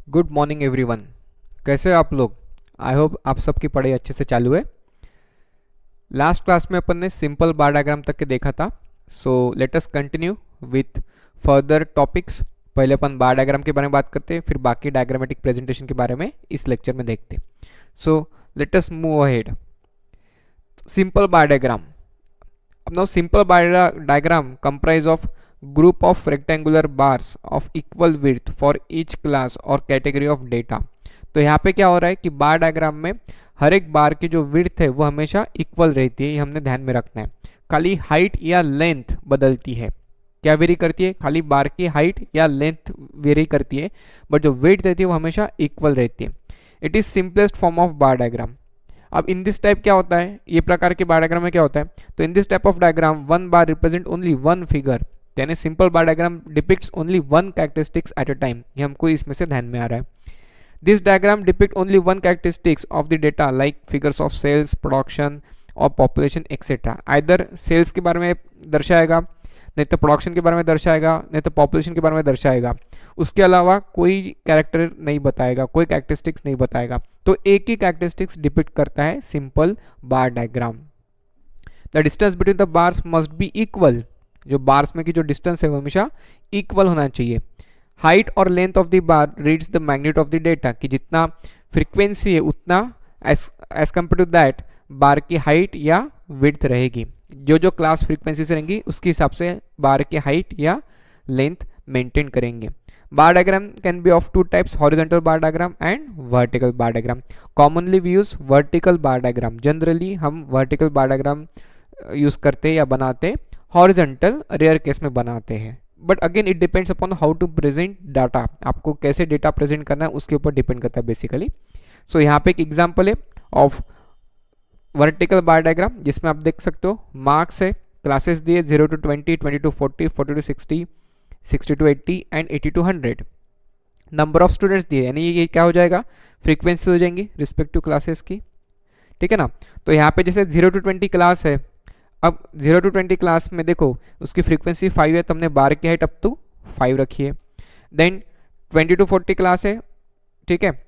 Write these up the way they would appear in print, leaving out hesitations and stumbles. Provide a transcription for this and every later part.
Good morning everyone. कैसे हो आप लोग? आई होप आप सबकी पढ़ाई अच्छे से चालू है। लास्ट क्लास में अपन ने सिंपल बार डायग्राम तक के देखा था। सो let us continue with further topics. पहले अपन बार डायग्राम के बारे में बात करते हैं, फिर बाकी डायग्रामेटिक प्रेजेंटेशन के बारे में इस लेक्चर में देखते हैं। So let us move ahead. Simple bar diagram. अब now simple bar diagram comprise of group of rectangular bars of equal width for each class or category of data। तो यहाँ पे क्या हो रहा है कि बार डायग्राम में हर एक बार की जो विड्थ है वो हमेशा इक्वल रहती है, ये हमने ध्यान में रखना है। खाली हाइट या लेंथ बदलती है। क्या वेरी करती है? खाली बार की हाइट या लेंथ वेरी करती है, बट जो विड्थ रहती है वो हमेशा इक्वल रहती है। It is simplest form of bar diagram. अब इन दिस टाइप क्या होता है, ये प्रकार के बार डायग्राम में क्या होता है? तो in this type of diagram one bar represent only one figure, यानी simple bar diagram depicts only one characteristics at a time. ये हमको इसमें से ध्यान में आ रहा है। This diagram depict only one characteristics of the data like figures of sales, production और पॉपुलेशन एक्सेट्रा। आइदर सेल्स के बारे में दर्शाएगा, नहीं तो प्रोडक्शन के बारे में दर्शाएगा, नहीं तो पॉपुलेशन के बारे में दर्शाएगा। उसके अलावा कोई कैरेक्टर नहीं बताएगा, कोई कैरेक्टरिस्टिक्स नहीं बताएगा। तो एक ही कैरेक्टरिस्टिक्स डिपिक्ट करता है simple bar diagram. The distance between the bars must be equal. जो बार्स में की जो डिस्टेंस है वो हमेशा इक्वल होना चाहिए। हाइट और length of the bar reads the magnitude of the data, कि जितना फ्रीक्वेंसी है उतना एज कम्पेयर टू दैट बार की हाइट या विड्थ रहेगी। जो जो क्लास फ्रीक्वेंसी से रहेंगी उसके हिसाब से बार की हाइट या लेंथ मेंटेन करेंगे। Bar diagram can be of two types, horizontal bar diagram and vertical bar diagram. Commonly we use vertical bar diagram. Generally हम वर्टिकल बार डायग्राम यूज करते हैं या बनाते, हॉरिजॉन्टल रेयर केस में बनाते हैं। But again it depends upon how to present data. आपको कैसे डेटा प्रेजेंट करना है उसके ऊपर डिपेंड करता है बेसिकली। सो यहाँ पे एक एग्जाम्पल है ऑफ वर्टिकल बार डायग्राम, जिसमें आप देख सकते हो मार्क्स है, क्लासेस दिए 0 to 20, 20 to 40, 40 to 60, 60 to 80 and 80 to 100। Number of students दिए, यानी ये क्या हो जाएगा? फ्रीक्वेंसी हो जाएंगी रिस्पेक्टिव क्लासेस की, ठीक है ना। तो यहाँ पे जैसे 0 to 20 क्लास है, अब 0 to 20 क्लास में देखो उसकी फ्रीक्वेंसी 5 है, तो हमने बार की हाइट अप टू 5 रखी है। देन 20 to 40 क्लास है, ठीक है,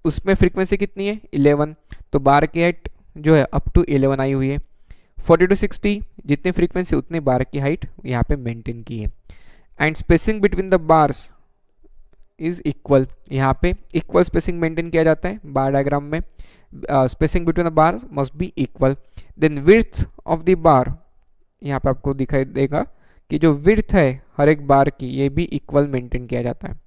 उसमें फ्रीक्वेंसी कितनी है? 11, तो बार की हाइट जो है अप टू 11 आई हुई है। 40 to 60 जितनी फ्रीक्वेंसी उतनी बार की हाइट यहाँ पे मेंटेन की है। And spacing between the bars is equal. यहाँ पे इक्वल स्पेसिंग मेंटेन किया जाता है बार डायग्राम में। Spacing between the bars must be equal. Then width of the bar, यहाँ पे आपको दिखाई देगा कि जो विड्थ है हर एक बार की ये भी इक्वल मेंटेन किया जाता है।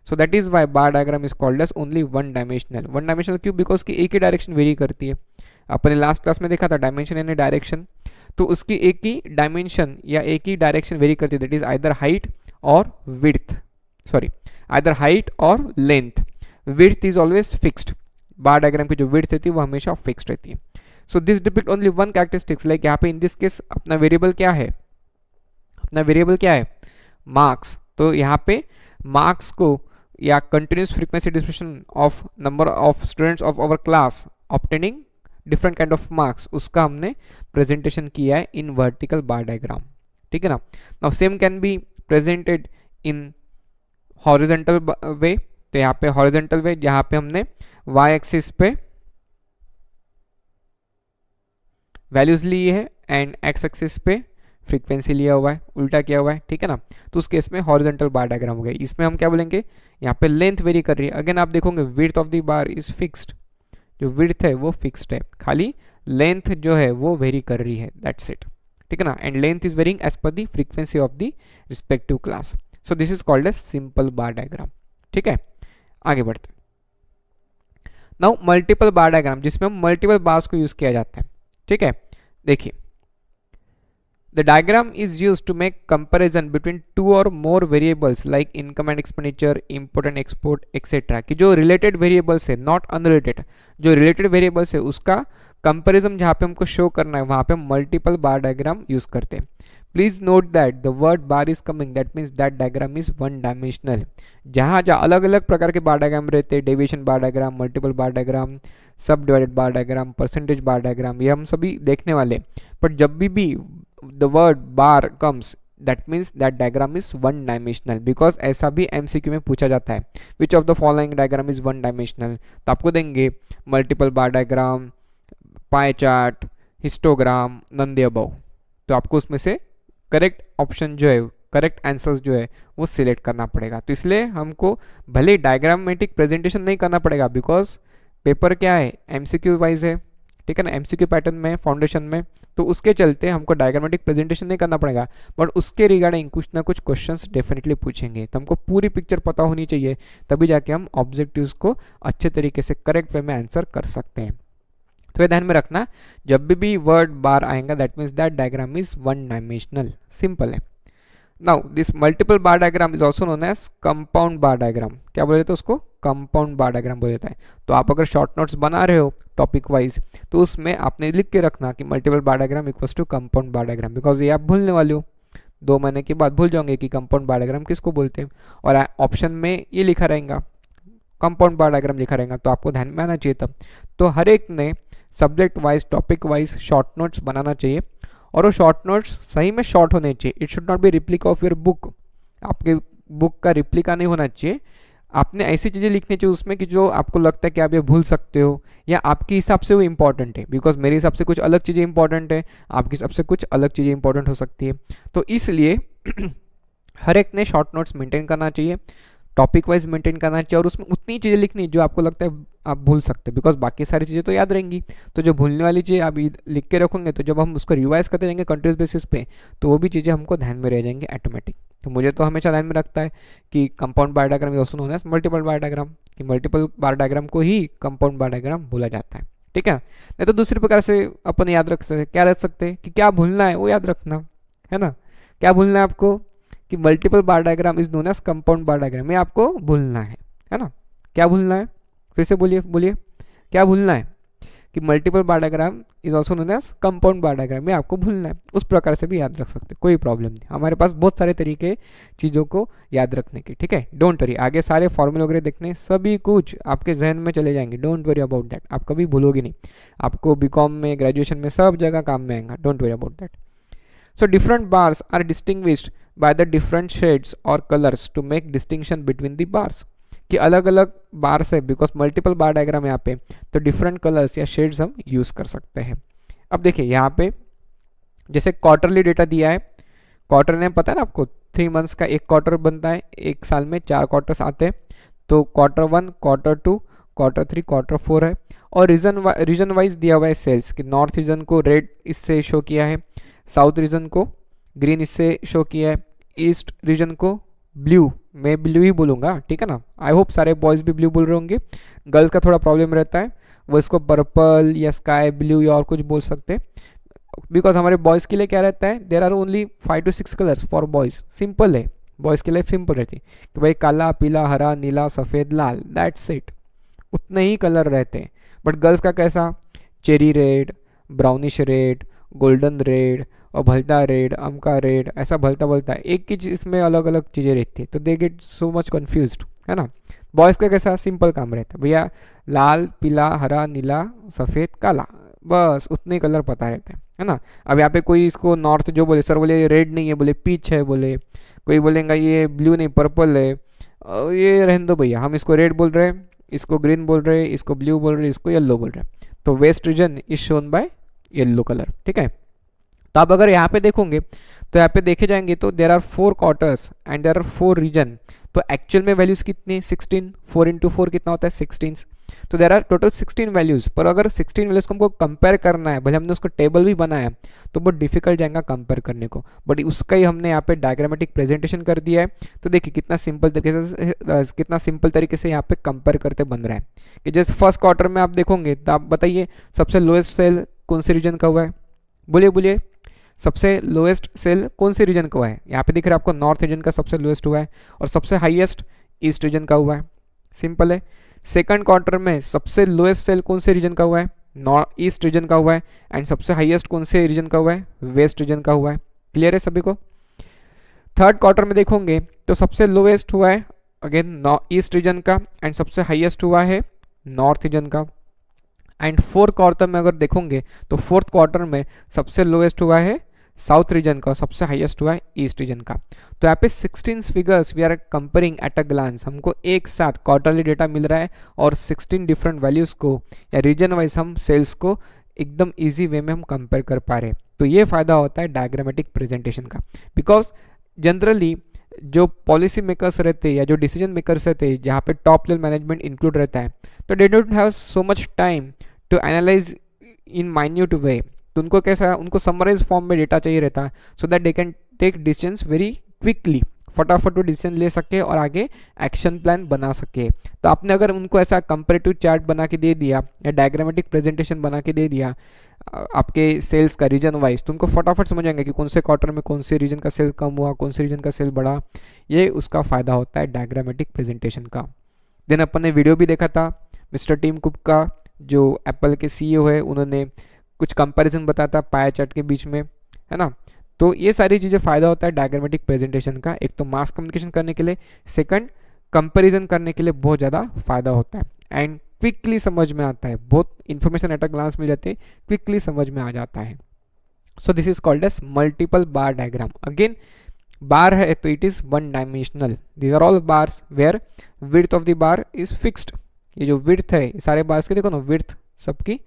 So that is why bar diagram is called as only one dimensional. One dimensional क्यों? बिकॉज की एक ही डायरेक्शन वेरी करती है। अपने लास्ट क्लास में देखा था डायमेंशन यानी डायरेक्शन, तो उसकी एक ही डायमेंशन या एक ही डायरेक्शन वेरी करती है, दैट इज आइदर हाइट और विड्थ, सॉरी आइदर हाइट और length. Width is always fixed. Bar diagram की जो विड्थ रहती है वो हमेशा फिक्स्ड रहती है। So this depict only one characteristics, like यहाँ पे इन दिस केस अपना वेरिएबल क्या है? अपना वेरिएबल क्या है? मार्क्स। तो यहाँ पे मार्क्स को या continuous frequency distribution of number of students of our class obtaining different kind of marks, उसका हमने प्रेजेंटेशन किया है इन वर्टिकल बार डायग्राम, ठीक है ना। Now same can be presented in horizontal way. तो यहाँ पे हॉरिजॉन्टल वे जहाँ पे हमने वाई एक्सिस पे वैल्यूज ली है एंड एक्स एक्सिस पे फ्रीक्वेंसी लिया हुआ है, उल्टा किया हुआ है, ठीक है ना। तो उस केस में हॉरिजॉन्टल बार डायग्राम हो गया। इसमें हम क्या बोलेंगे? यहाँ पे लेंथ वेरी कर रही है। अगेन आप देखोगे width of the bar is fixed. जो विड्थ है वो फिक्स्ड है, खाली लेंथ जो है वो वेरी कर रही है, दैट्स इट, ठीक है ना। And length is varying as per the frequency of the respective class. So this is called as simple bar diagram, ठीक है। आगे बढ़ते नाउ मल्टीपल बार डायग्राम, जिसमें हम मल्टीपल बार्स को यूज किया जाता है, ठीक है। देखिए the diagram is used to make comparison between two or more variables like income and expenditure, import and export etc. कि जो related variables है, not unrelated, जो related variables है उसका comparison जहाँ पे हमको show करना है वहाँ पे हम multiple bar diagram use करते हैं। Please note that the word bar is coming, that means that diagram is one dimensional। जहाँ जहाँ अलग अलग प्रकार के बार डायग्राम रहते हैं, डेविएशन बार डायग्राम, मल्टीपल बार डायग्राम, सब divided bar diagram, percentage bar diagram, ये हम सभी देखने वाले। बट जब भी the word bar comes that means that diagram is one dimensional, because ऐसा भी एमसीक्यू में पूछा जाता है, which of the following diagram is one dimensional. तो आपको देंगे multiple bar diagram, pie chart, histogram, none the above. तो आपको उसमें से करेक्ट ऑप्शन जो है, करेक्ट आंसर्स जो है वो सिलेक्ट करना पड़ेगा। तो इसलिए हमको भले डायग्रामेटिक प्रेजेंटेशन नहीं करना पड़ेगा, बिकॉज पेपर क्या है, एमसीक्यू वाइज है, ठीक है ना, एमसीक्यू पैटर्न में, फाउंडेशन में, तो उसके चलते हमको डायग्रामेटिक प्रेजेंटेशन नहीं करना पड़ेगा, बट उसके रिगार्डिंग कुछ ना कुछ क्वेश्चंस डेफिनेटली पूछेंगे। तो हमको पूरी पिक्चर पता होनी चाहिए, तभी जाके हम ऑब्जेक्टिव्स को अच्छे तरीके से करेक्ट वे में आंसर कर सकते हैं। तो ये ध्यान में रखना, जब भी वर्ड बार आएगा that means that diagram is one dimensional, simple है। Now this multiple bar diagram is also known as compound bar diagram. क्या बोले जाता है उसको, कंपाउंड बार डायग्राम बोला जाता है। तो आप अगर शॉर्ट नोट्स बना रहे हो टॉपिक वाइज, तो उसमें आपने लिख के रखना कि multiple bar diagram equals to compound bar diagram, because ये आप भूलने वाले हो, 2 महीने के बाद भूल जाओगे कि कंपाउंड बार डायग्राम किसको बोलते हैं, और ऑप्शन में ये लिखा रहेगा, कंपाउंड बार डायग्राम लिखा रहेगा, तो आपको ध्यान में आना चाहिए तब। तो हर एक ने subject wise, topic wise short notes बनाना चाहिए, और वो शॉर्ट नोट्स सही में शॉर्ट होने चाहिए। It should not be replica of your book, आपके बुक का रिप्लिका नहीं होना चाहिए। आपने ऐसी चीज़ें लिखनी चाहिए उसमें कि जो आपको लगता है कि आप ये भूल सकते हो, या आपके हिसाब से वो इंपॉर्टेंट है, बिकॉज मेरे हिसाब से कुछ अलग चीज़ें इंपॉर्टेंट है, आपके हिसाब से कुछ अलग चीज़ें इंपॉर्टेंट हो सकती है। तो इसलिए हर एक ने शॉर्ट नोट्स मेंटेन करना चाहिए, टॉपिक वाइज मेंटेन करना चाहिए, और उसमें उतनी चीज़ें लिखनी जो आपको लगता है आप भूल सकते हो, बिकॉज बाकी सारी चीज़ें तो याद रहेंगी। तो जो भूलने वाली चीज़ें आप लिख के रखोगे, तो जब हम उसको रिवाइज करते जाएंगे कंटिन्यूस बेसिस पे, तो वो भी चीज़ें हमको ध्यान में रह जाएंगी ऑटोमेटिक। तो मुझे तो हमेशा ध्यान में रखता है कि compound bar diagram is also known as multiple bar diagram, कि मल्टीपल बार डायग्राम को ही कंपाउंड बार डायग्राम बोला जाता है, ठीक है। नहीं तो दूसरी प्रकार से अपन याद रख सकते, क्या रख सकते हैं कि क्या भूलना है वो याद रखना है ना, क्या भूलना है आपको कि multiple bar diagram is known as compound bar diagram, ये आपको भूलना है ना। क्या भूलना है, फिर से बोलिए बोलिए, क्या भूलना है कि multiple bar diagram is also known as compound bar diagram, में आपको भूलना है। उस प्रकार से भी याद रख सकते, कोई प्रॉब्लम नहीं, हमारे पास बहुत सारे तरीके चीज़ों को याद रखने के, ठीक है। डोंट वरी, आगे सारे फॉर्मूले वगैरह देखने, सभी कुछ आपके जहन में चले जाएंगे, डोंट वरी अबाउट दैट, आप कभी भूलोगे नहीं, आपको बीकॉम में, ग्रेजुएशन में, सब जगह काम में आएगा, don't worry about that. So different bars are distinguished by the different shades or colors to make distinction between the bars, कि अलग अलग बार्स है, बिकॉज मल्टीपल बार डायग्राम यहाँ पे, तो डिफरेंट कलर्स या शेड्स हम यूज कर सकते हैं। अब देखिए यहाँ पे जैसे क्वार्टरली डेटा दिया है, क्वार्टर ने पता है ना आपको, 3 मंथ्स का एक क्वार्टर बनता है, एक साल में 4 क्वार्टर्स आते हैं, तो Q1, Q2, Q3, Q4 है, और रीजन वाइज दिया हुआ है सेल्स, कि नॉर्थ रीजन को रेड इससे शो किया है, साउथ रीजन को ग्रीन इससे शो किया है, ईस्ट रीजन को ब्लू, मैं ब्लू ही बोलूँगा, ठीक है ना। आई होप सारे बॉयज़ भी ब्लू बोल रहे होंगे, गर्ल्स का थोड़ा प्रॉब्लम रहता है, वो इसको पर्पल या स्काई ब्लू या और कुछ बोल सकते हैं, बिकॉज हमारे बॉयज़ के लिए क्या रहता है, there are only 5 to 6 colours for boys, simple है, बॉयज़ की लाइफ सिंपल रहती है कि भाई काला, पीला, हरा, नीला, सफ़ेद, लाल, दैट्स इट, उतने ही कलर रहते हैं। बट गर्ल्स का कैसा, cherry red, brownish red, golden red, और भलता रेड, अमका रेड, ऐसा भलता एक ही चीज़, इसमें अलग अलग चीज़ें रहती है, तो they get so much confused, है ना। बॉयज़ का कैसा सिंपल काम रहता है, भैया लाल, पीला, हरा, नीला, सफ़ेद, काला, बस उतने कलर पता रहते हैं, है ना। अब यहाँ पे कोई इसको नॉर्थ जो बोले, सर बोले रेड नहीं है, बोले पीच है, बोले कोई बोलेगा ये ब्लू नहीं पर्पल है, ये रहने दो भैया, हम इसको रेड बोल रहे हैं, इसको ग्रीन बोल रहे हैं, इसको ब्लू बोल रहे हैं, इसको येलो बोल रहे हैं, तो west region is shown by yellow colour, ठीक है। तो आप अगर यहाँ पे देखोगे तो यहाँ पे देखे जाएंगे तो there are 4 quarters and there are 4 region, तो एक्चुअल में वैल्यूज कितनी, 16, 4 into 4 कितना होता है 16, तो देर आर टोटल 16 वैल्यूज, पर अगर 16 वैल्यूज को हमको कंपेयर करना है, भले हमने उसको टेबल भी बनाया तो बहुत डिफिकल्ट जाएगा कंपेयर करने को, बट उसका ही हमने यहाँ पे डायग्रामेटिक प्रेजेंटेशन कर दिया है। तो देखिए कितना सिंपल तरीके से यहाँ पे कंपेयर करते बन रहा है, कि जैसे फर्स्ट क्वार्टर में आप देखोगे तो आप बताइए सबसे लोएस्ट सेल कौन से रीजन का हुआ है, बोलिए सबसे लोएस्ट सेल कौन से रीजन का हुआ है, यहाँ पे दिख रहा है आपको नॉर्थ रीजन का सबसे लोएस्ट हुआ है, और सबसे हाईएस्ट ईस्ट रीजन का हुआ है, सिंपल है। सेकंड क्वार्टर में सबसे लोएस्ट सेल कौन से रीजन का हुआ है, नॉर्थ ईस्ट रीजन का हुआ है, एंड सबसे हाईएस्ट कौन से रीजन का हुआ है, वेस्ट रीजन का हुआ है, क्लियर है सभी को। थर्ड क्वार्टर में देखोगे तो सबसे लोएस्ट हुआ है अगेन ईस्ट रीजन का, एंड सबसे हाईएस्ट हुआ है नॉर्थ रीजन का, एंड फोर्थ क्वार्टर में अगर देखोगे तो फोर्थ क्वार्टर में सबसे लोएस्ट हुआ है साउथ रीजन का, सबसे हाईएस्ट हुआ है ईस्ट रीजन का। तो यहाँ पे 16 figures we are comparing at a glance, हमको एक साथ क्वार्टरली डेटा मिल रहा है और 16 डिफरेंट वैल्यूज़ को या रीजन वाइज हम सेल्स को एकदम इजी वे में हम कंपेयर कर पा रहे हैं। तो ये फ़ायदा होता है डायग्रामेटिक प्रेजेंटेशन का, बिकॉज जनरली जो पॉलिसी मेकर्स रहते हैं या जो डिसीजन मेकर्स रहते हैं जहाँ पे टॉप लेवल मैनेजमेंट इंक्लूड रहता है, तो they don't have so much time to analyse in minute way. तो उनको कैसा, उनको समराइज फॉर्म में डेटा चाहिए रहता है, so that they can take decisions very quickly, फटाफट वो डिसीजन ले सके और आगे एक्शन प्लान बना सके। तो आपने अगर उनको ऐसा कंपेरेटिव चार्ट बना के दे दिया या डायग्रामेटिक प्रेजेंटेशन बना के दे दिया आपके सेल्स का रीजन वाइज, तो उनको फटाफट समझ आएंगे कि कौन से क्वार्टर में कौन से रीजन का सेल कम हुआ, कौन से रीजन का सेल बढ़ा। ये उसका फ़ायदा होता है डायग्रामेटिक प्रेजेंटेशन का। देन अपन ने वीडियो भी देखा था मिस्टर टिम कुक का, जो एप्पल के सीईओ है, उन्होंने कुछ कंपैरिजन बताया था पाया चार्ट के बीच में, है ना। तो ये सारी चीज़ें फ़ायदा होता है डायग्रामेटिक प्रेजेंटेशन का। एक तो मास कम्युनिकेशन करने के लिए, सेकंड कंपैरिजन करने के लिए बहुत ज़्यादा फ़ायदा होता है, एंड क्विकली समझ में आता है, बहुत इन्फॉर्मेशन एट अ ग्लांस मिल जाती है, क्विकली समझ में आ जाता है। So this is called as multiple bar diagram. Again bar है तो it is one dimensional, these are all bars where width of the bar is fixed. ये जो विड्थ है ये सारे बार्स के देखो ना, विड्थ सबकी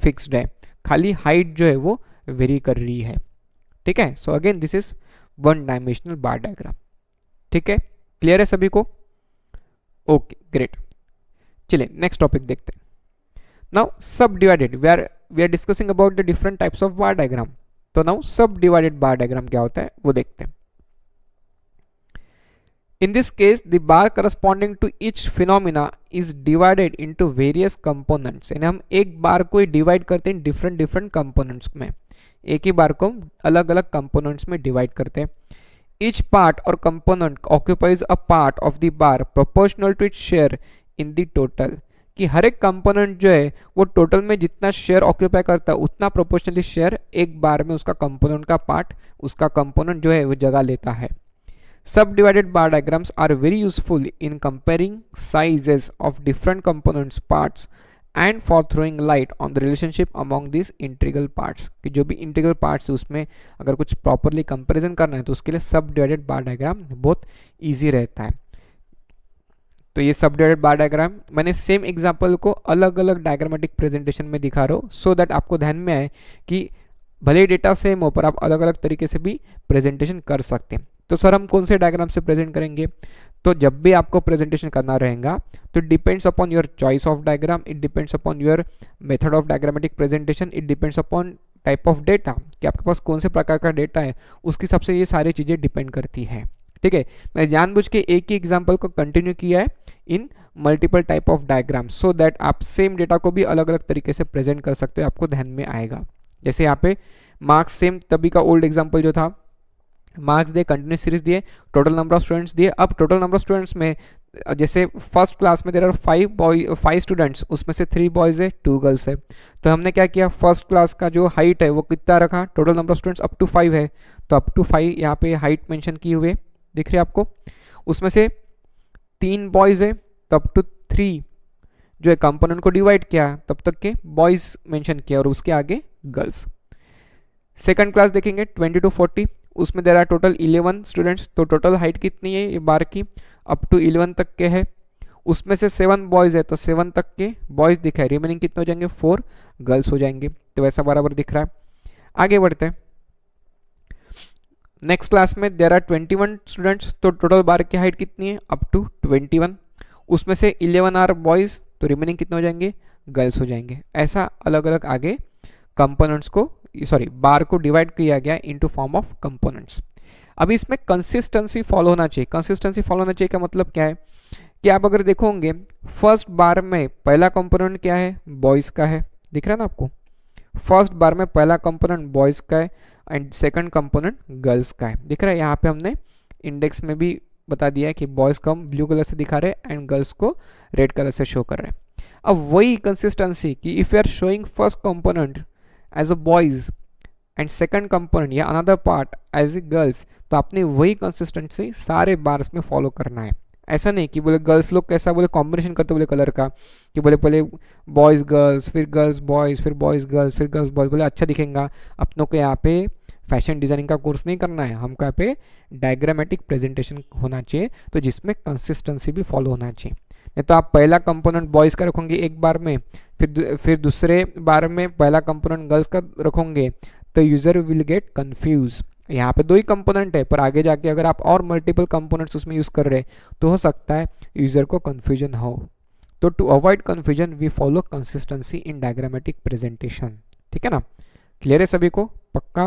फिक्स्ड है, खाली हाइट जो है वो वेरी कर रही है। ठीक है, so again this is one dimensional bar diagram. ठीक है, क्लियर है सभी को? ओके ग्रेट, चलिए नेक्स्ट टॉपिक देखते हैं। Now sub divided, we are discussing about the different types of bar diagram. तो now sub divided bar diagram क्या होता है वो देखते हैं। In this case, the bar corresponding to each phenomena is divided into various components. यानी हम एक बार को डिवाइड करते हैं डिफरेंट डिफरेंट कंपोनेंट्स में, एक ही बार को हम अलग अलग कंपोनेंट्स में डिवाइड करते हैं। Each part or component occupies a part of the bar proportional to its share in the total. कि हर एक कंपोनेंट जो है वो टोटल में जितना शेयर ऑक्यूपाई करता है उतना प्रोपोर्शनली शेयर एक बार में उसका कंपोनेंट का पार्ट, उसका कंपोनेंट जो है वो जगह लेता है। Subdivided bar diagrams are very useful in comparing sizes of different components parts and for throwing light on the relationship among these integral parts। कि जो भी इंटीग्रल पार्ट्स है उसमें अगर कुछ प्रॉपरली कंपैरिजन करना है तो उसके लिए सब डिवाइडेड बार डायग्राम बहुत इजी रहता है। तो ये सब डिवाइडेड बार डायग्राम मैंने सेम एग्जांपल को अलग अलग डायग्रामेटिक प्रेजेंटेशन में दिखा रहा हूँ, सो दैट आपको ध्यान में आए कि भले डेटा सेम हो पर आप अलग अलग तरीके से भी प्रेजेंटेशन कर सकते हैं। तो सर हम कौन से डायग्राम से प्रेजेंट करेंगे? तो जब भी आपको प्रेजेंटेशन करना रहेगा तो depends upon your choice of diagram, it depends upon your method of diagrammatic presentation, it depends upon type of data, कि आपके पास कौन से प्रकार का डेटा है, उसके हिसाब से ये सारी चीज़ें डिपेंड करती है। ठीक है, मैं जानबूझ के एक ही एग्जाम्पल को कंटिन्यू किया है इन multiple type of diagram, so that आप सेम डेटा को भी अलग अलग तरीके से प्रेजेंट कर सकते हो, आपको ध्यान में आएगा। जैसे यहाँ पे मार्क्स सेम तभी का ओल्ड एग्जाम्पल जो था, मार्क्स दिए, कंटिन्यूस सीरीज दिए, टोटल नंबर ऑफ स्टूडेंट्स दिए। अब टोटल नंबर ऑफ स्टूडेंट्स में जैसे फर्स्ट क्लास में देर आर 5 स्टूडेंट्स, उसमें से 3 बॉयज़ है 2 गर्ल्स है। तो हमने क्या किया, फर्स्ट क्लास का जो हाइट है वो कितना रखा, total number of students up to 5 है, तो अप टू 5 यहाँ पे हाइट मेंशन किए हुए दिख रही है आपको। उसमें से 3 बॉयज़ है तो अप टू 3 जो है कंपोनेंट को डिवाइड किया तब तक के बॉयज़ मेंशन किया और उसके आगे गर्ल्स। सेकंड क्लास देखेंगे 20 to 40, उसमें देर आर टोटल 11 स्टूडेंट्स, तो टोटल हाइट कितनी है ये बार की, अप टू 11 तक के है। उसमें से 7 बॉयज़ है तो 7 तक के बॉयज़ दिखा है, रिमेनिंग कितने हो जाएंगे, 4 गर्ल्स हो जाएंगे। तो वैसा बराबर दिख रहा है। आगे बढ़ते हैं, नेक्स्ट क्लास में देर आर 21 स्टूडेंट्स, तो टोटल बार की हाइट कितनी है, अप टू 21। उसमें से 11 आर बॉयज़, तो रिमेनिंग कितने हो जाएंगे, गर्ल्स हो जाएंगे। ऐसा अलग अलग आगे कंपोनेंट्स को, सॉरी बार को डिवाइड किया गया इनटू फॉर्म ऑफ कंपोनेंट्स। अभी इसमें कंसिस्टेंसी फॉलो होना चाहिए। कंसिस्टेंसी फॉलो होना चाहिए का मतलब क्या है कि आप अगर देखोगे फर्स्ट बार में पहला कंपोनेंट क्या है, बॉयज़ का है, दिख रहा है ना आपको, फर्स्ट बार में पहला कंपोनेंट बॉयज़ का है एंड सेकंड कंपोनेंट गर्ल्स का है, दिख रहा है। यहाँ पे हमने इंडेक्स में भी बता दिया है कि बॉयज़ को हम ब्लू कलर से दिखा रहे हैं एंड गर्ल्स को रेड कलर से शो कर रहे हैं। अब वही कंसिस्टेंसी कि if you are showing first component as a boys and second component या another part as a girls, तो आपने वही कंसिस्टेंसी सारे बार्स में फॉलो करना है। ऐसा नहीं कि बोले गर्ल्स लोग कैसा बोले कॉम्बिनेशन करते बोले कलर का, कि बोले पहले बॉयज़ गर्ल्स फिर गर्ल्स बॉयज़ फिर बॉयज़ गर्ल्स फिर गर्ल्स बॉयज़, बोले अच्छा दिखेगा। अपनों को यहाँ पे फैशन डिज़ाइनिंग का कोर्स नहीं करना है, हमको यहाँ पे डायग्रामेटिक प्रेजेंटेशन होना चाहिए, तो जिसमें कंसिस्टेंसी भी फॉलो होना चाहिए। नहीं तो आप पहला कंपोनेंट बॉयज़ का रखोगे एक बार में, फिर दूसरे बार में पहला कंपोनेंट गर्ल्स का रखोगे, तो यूज़र विल गेट कन्फ्यूज। यहाँ पे 2 ही कंपोनेंट है, पर आगे जाके अगर आप और मल्टीपल कंपोनेंट्स उसमें यूज़ कर रहे तो हो सकता है यूज़र को कन्फ्यूजन हो। तो to avoid confusion we follow consistency in diagrammatic presentation. ठीक है ना, क्लियर है सभी को? पक्का?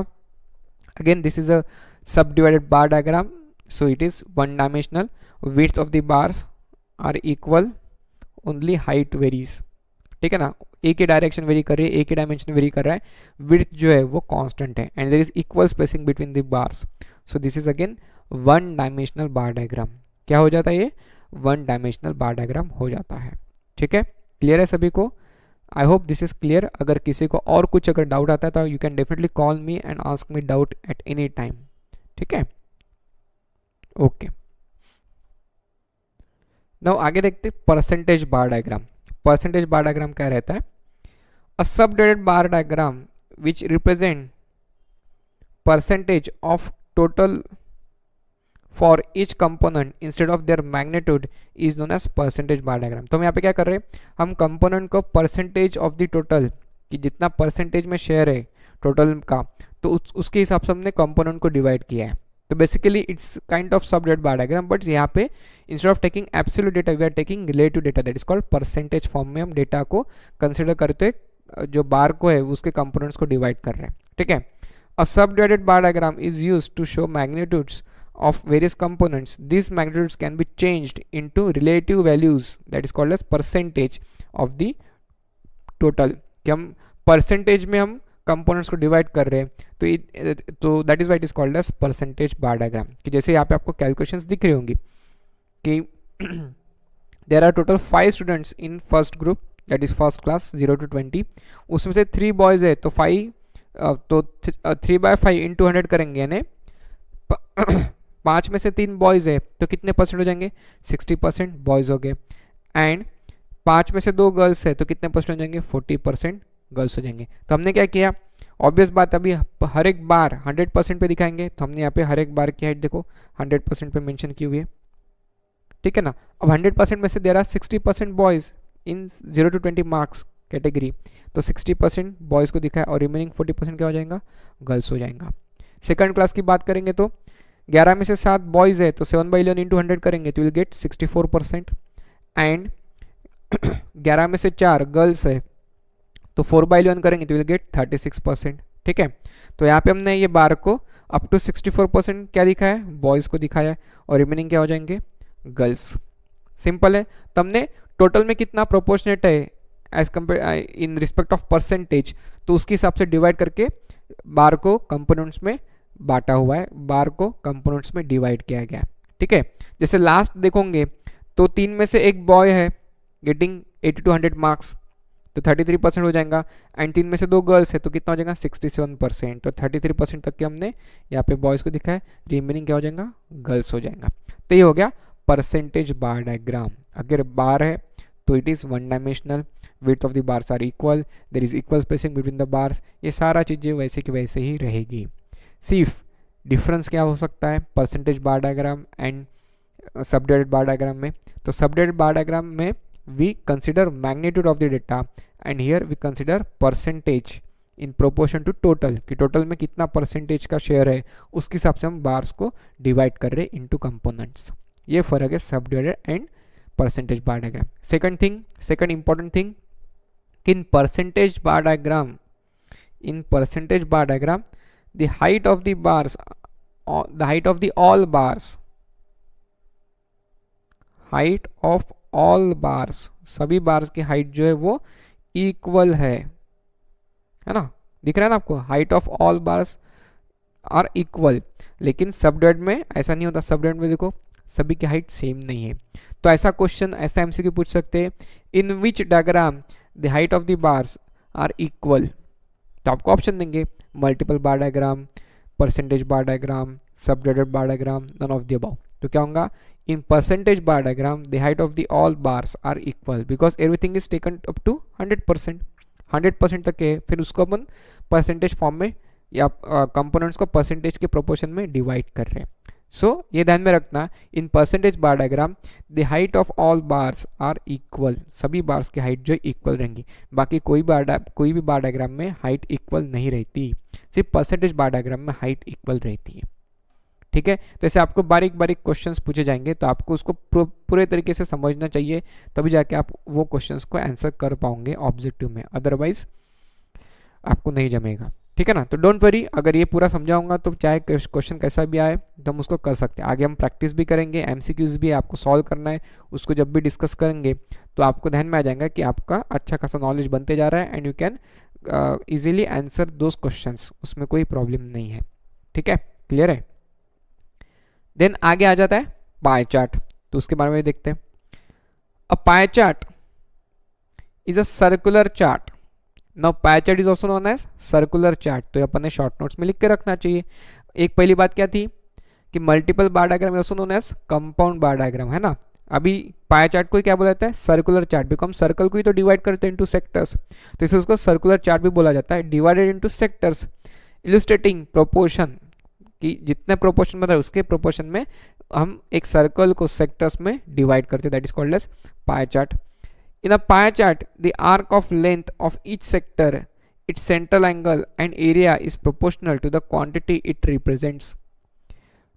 अगेन दिस इज अ सब divided bar diagram, so it is one dimensional, width of the bars are equal, only height varies. ठीक है ना, एक ही डायरेक्शन वेरी कर रही है, एक ही डायमेंशन वेरी कर रहा है, विड्थ जो है वो कांस्टेंट है, and there is equal spacing between the bars, so this is again one dimensional bar diagram. क्या हो जाता है ये? वन डायमेंशनल बार डायग्राम हो जाता है। ठीक है, क्लियर है सभी को? I hope this is clear. अगर किसी को और कुछ अगर डाउट आता है तो you can definitely call me and ask me doubt at any time. ठीक है, ओके। नाउ आगे देखते percentage bar diagram. Percentage bar diagram क्या रहता है? A subdivided bar diagram which represent percentage of total for each component instead of their magnitude is known as percentage bar diagram. तो हम यहाँ पे क्या कर रहे हैं, हम कंपोनेंट को परसेंटेज ऑफ द टोटल, कि जितना परसेंटेज में शेयर है टोटल का, तो उसके हिसाब से हमने कंपोनेंट को डिवाइड किया है। तो बेसिकली इट्स काइंड ऑफ सब बार डायग्राम, बट यहाँ पे instead of taking absolute data we are taking relative data, that is called percentage form में हम डेटा को कंसिडर करते हुए जो बार को है उसके कंपोनेंट्स को डिवाइड कर रहे हैं। ठीक है, अ सब divided bar diagram is use to show magnitudes of various components. These magnitudes can be changed into relative values, that is called as percentage of the total। कि हम परसेंटेज में हम कंपोनेंट्स को डिवाइड कर रहे हैं, तो that is why it is called as percentage bar diagram. कि जैसे यहाँ पे आपको कैलकुलेशंस दिख रही होंगी कि there are total 5 students in first group, that is first class 0 to 20, उसमें से 3 बॉयज़ है, तो 3/5 इंटू 100 करेंगे, यानी 5 में से 3 बॉयज़ है तो कितने परसेंट हो जाएंगे? 60% बॉयज़ हो गए। एंड 5 में से 2 गर्ल्स है तो कितने परसेंट हो जाएंगे? 40% गर्ल्स हो जाएंगे। तो हमने क्या किया, ऑब्वियस बात, अभी हर एक बार 100% पे दिखाएंगे, तो हमने यहाँ पे हर एक बार की हाइट देखो 100% पे मेंशन की हुई है। ठीक है ना, अब 100% में से there are 60% boys in 0 to 20 marks category, तो 60% बॉयज़ को दिखाया और रिमेनिंग 40% क्या हो जाएगा? गर्ल्स हो जाएगा। सेकंड क्लास की बात करेंगे तो 11 में से 7 बॉयज़ है तो 7/11 इंटू 100 करेंगे तो विल गेट 64%। एंड 11 में से 4 गर्ल्स है तो 4/11 करेंगे तो विल गेट 36%। ठीक है, तो यहाँ पे हमने ये बार को अप टू 64% क्या दिखाया है? बॉयज़ को दिखाया है, और रिमेनिंग क्या हो जाएंगे? गर्ल्स। सिंपल है। तो हमने टोटल में कितना प्रोपोर्शनेट है as compare in respect of percentage, तो उसके हिसाब से डिवाइड करके बार को कंपोनेंट्स में बांटा हुआ है, बार को कंपोनेंट्स में डिवाइड किया गया है। ठीक है, जैसे लास्ट देखोगे तो 3 में से एक बॉय है गेटिंग 80 to 100 मार्क्स, तो 33% हो जाएगा। एंड 3 में से 2 गर्ल्स है तो कितना हो जाएगा? 67%। तो 33% तक के हमने यहाँ पे बॉयज़ को दिखाया, रिमेनिंग क्या हो जाएगा? गर्ल्स हो जाएगा। तो ये हो गया परसेंटेज बार डायग्राम। अगर बार है तो it is one dimensional, width of the bars are equal, there is equal spacing between the bars, ये सारा चीज़ें वैसे की वैसे ही रहेगी। सिर्फ डिफरेंस क्या हो सकता है percentage bar diagram and subdivided bar diagram में? तो सबडिवाइडेड बार डायग्राम में we consider magnitude of the data, and here we consider percentage in proportion to total, कि टोटल में कितना परसेंटेज का शेयर है उसके हिसाब से हम बार्स को डिवाइड कर रहे हैं इनटू कंपोनेंट्स। ये फर्क है subdivided and percentage bar diagram. Second important thing, in percentage bar diagram, the height of the bars, the height of the all bars, height of all bars, सभी bars की height जो है वो equal है ना? दिख रहा है ना आपको? Height of all bars are equal. लेकिन सबडिवाइड में ऐसा नहीं होता, सबडिवाइड में देखो सभी की हाइट सेम नहीं है। तो ऐसा क्वेश्चन, ऐसा एमसीक्यू पूछ सकते हैं, in which diagram the height of the bars are equal, तो आपको ऑप्शन देंगे multiple bar diagram, percentage bar diagram, subdivided bar diagram, none of the above. तो क्या होगा? In percentage bar diagram the height of the all bars are equal because everything is taken up to 100%, 100% तक है, फिर उसको अपन percentage form में या components को परसेंटेज के प्रोपोर्शन में डिवाइड कर रहे हैं. सो ये ध्यान में रखना, in percentage bar diagram the height of all bars are equal, सभी बार्स की हाइट जो इक्वल रहेंगी. बाकी कोई भी बार डायग्राम में हाइट इक्वल नहीं रहती, सिर्फ परसेंटेज बार डायग्राम में हाइट इक्वल रहती है. ठीक है, तो ऐसे आपको बारीक बारीक क्वेश्चंस पूछे जाएंगे, तो आपको उसको पूरे तरीके से समझना चाहिए, तभी जाके आप वो क्वेश्चंस को आंसर कर पाओगे ऑब्जेक्टिव में, अदरवाइज आपको नहीं जमेगा. ठीक है ना. तो डोंट वरी, अगर ये पूरा समझाऊंगा तो चाहे क्वेश्चन कैसा भी आए तो हम उसको कर सकते हैं. आगे हम प्रैक्टिस भी करेंगे, एमसीक्यूज भी आपको सॉल्व करना है, उसको जब भी डिस्कस करेंगे तो आपको ध्यान में आ जाएगा कि आपका अच्छा खासा नॉलेज बनते जा रहा है and you can easily answer those questions, उसमें कोई प्रॉब्लम नहीं है. ठीक है, क्लियर है. देन आगे आ जाता है पाई चार्ट, तो उसके बारे में देखते हैं. A pie chart is a circular chart. Now pie chart is also known as circular chart, तो अपन ने शॉर्ट नोट्स में लिख के रखना चाहिए. एक पहली बात क्या थी कि multiple bar diagram also known as compound bar diagram, है ना. अभी पाई चार्ट को क्या बोला जाता है, सर्कुलर चार्ट, बिकॉज हम सर्कल को ही तो डिवाइड करते हैं इनटू सेक्टर्स, तो इसे उसको सर्कुलर चार्ट भी बोला जाता है. Divided into sectors illustrating proportion, कि जितने प्रोपोर्शन में उसके प्रोपोर्शन में हम एक सर्कल को सेक्टर्स में डिवाइड करते हैं, that is called as pie chart. In a pie chart, the arc of length of each sector, its central angle and area is proportional to the quantity it represents.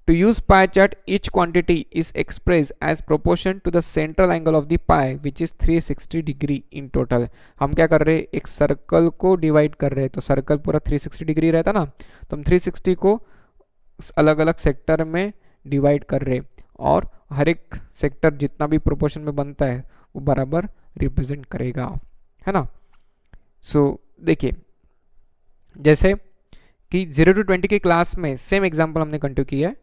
To use pie chart, each quantity is expressed as proportion to the central angle of the pie, which is 360 degree in total. हम क्या कर रहे हैं, एक circle को divide कर रहे हैं, तो सर्कल पूरा 360 डिग्री रहता ना, तो हम 360 को अलग अलग सेक्टर में डिवाइड कर रहे हैं, और हर एक सेक्टर जितना भी प्रोपोर्शन में बनता है वो बराबर रिप्रेजेंट करेगा, है ना. सो देखिए, जैसे कि 0 to 20 की क्लास में सेम एग्जांपल हमने कंटिन्यू किया है.